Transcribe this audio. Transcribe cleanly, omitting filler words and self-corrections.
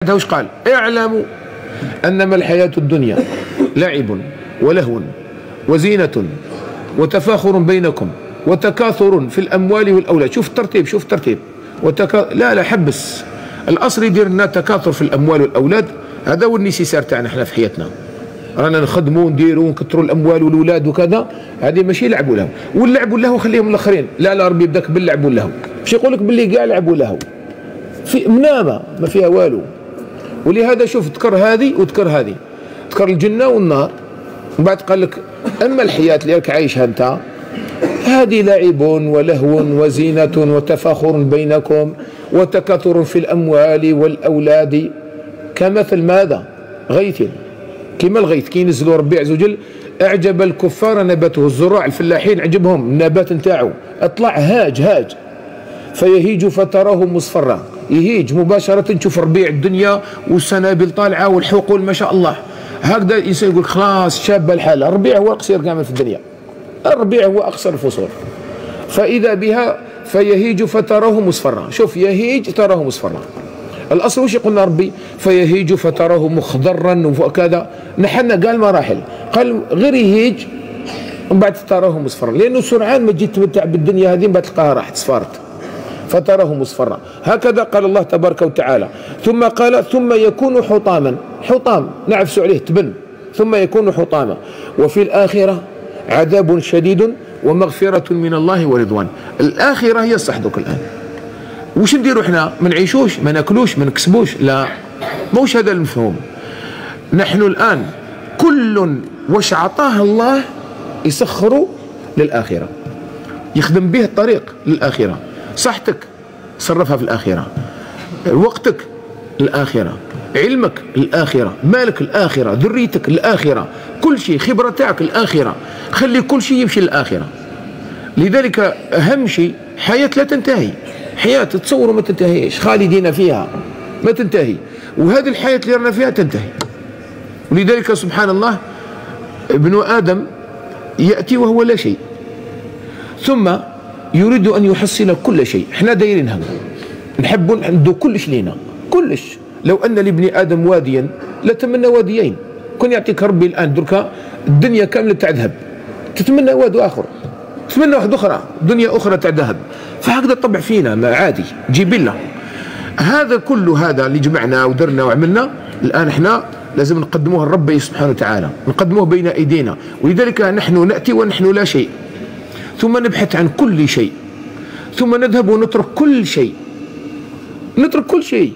هذا وش قال؟ اعلموا أنما الحياة الدنيا لعب ولهو وزينة وتفاخر بينكم وتكاثر في الأموال والأولاد. شوف الترتيب، شوف الترتيب. لا حبس، الأصل يدير لنا تكاثر في الأموال والأولاد. هذا هو النسيسار تاعنا احنا في حياتنا، رانا نخدموا ونديروا ونكثروا الأموال والأولاد وكذا. هذه ماشي لعب ولهو، واللعب واللهو خليهم الآخرين. لا ربي يبداك باللعب واللهو، مش يقول لك باللي كاع لعب ولهو في منامة ما فيها والو. ولهذا شوف تذكر هذه وتذكر هذه، تذكر الجنة والنار، ومن بعد قال لك أما الحياة اللي راك عايشها أنت هذه لعب ولهو وزينة وتفاخر بينكم وتكاثر في الأموال والأولاد كمثل ماذا؟ غيث. كما الغيث كي ينزلوا ربي عز وجل أعجب الكفار نباته، الزراع الفلاحين عجبهم النبات نتاعو، اطلع هاج فيهيج فتراه مصفرا، يهيج مباشرة تشوف ربيع الدنيا والسنابل طالعة والحقول ما شاء الله. هكذا الإنسان يقول خلاص شاب الحال. الربيع هو القصير كامل في الدنيا، الربيع هو أقصر الفصول. فإذا بها فيهيج فتراه مصفرا. شوف يهيج تراه مصفرا، الأصل وش يقولنا ربي؟ فيهيج فتراه مخضرا وكذا. نحن قال مراحل، قال غير يهيج ومن بعد تراه مصفرا، لأنه سرعان ما تجي تمتع بالدنيا هذه من بعد تلقاها راحت صفارت فتراه مصفرا. هكذا قال الله تبارك وتعالى. ثم قال ثم يكون حطاما، حطام نعفس عليه تبن، ثم يكون حطاما. وفي الآخرة عذاب شديد ومغفرة من الله ورضوان. الآخرة هي الصح دوك الآن. وش نديروا احنا؟ ما نعيشوش، ما ناكلوش، ما نكسبوش؟ لا، موش هذا المفهوم. نحن الآن كل وش عطاه الله يسخروا للآخرة، يخدم به الطريق للآخرة. صحتك صرفها في الآخرة، وقتك الآخرة، علمك الآخرة، مالك الآخرة، ذريتك الآخرة، كل شيء، خبرة تاعك الآخرة. خلي كل شيء يمشي للآخرة. لذلك أهم شيء حياة لا تنتهي، حياة تصوروا ما تنتهيش، خالدين فيها ما تنتهي، وهذه الحياة اللي رانا فيها تنتهي. ولذلك سبحان الله ابن آدم يأتي وهو لا شيء، ثم يريد أن يحصل كل شيء. احنا دايرين هكذا، نحب ندو كلش لينا، كلش. لو أن لابن آدم واديا لتمنى واديين. كن يعطيك ربي الآن دركا الدنيا كاملة تاع ذهب، تتمنى واد آخر، تتمنى واحد أخرى، دنيا أخرى تاع ذهب. فهكذا الطبع فينا، ما عادي جبلة. هذا كل هذا اللي جمعنا ودرنا وعملنا الآن احنا لازم نقدموه لربي سبحانه وتعالى، نقدموه بين أيدينا. ولذلك نحن نأتي ونحن لا شيء، ثم نبحث عن كل شيء، ثم نذهب ونترك كل شيء، نترك كل شيء.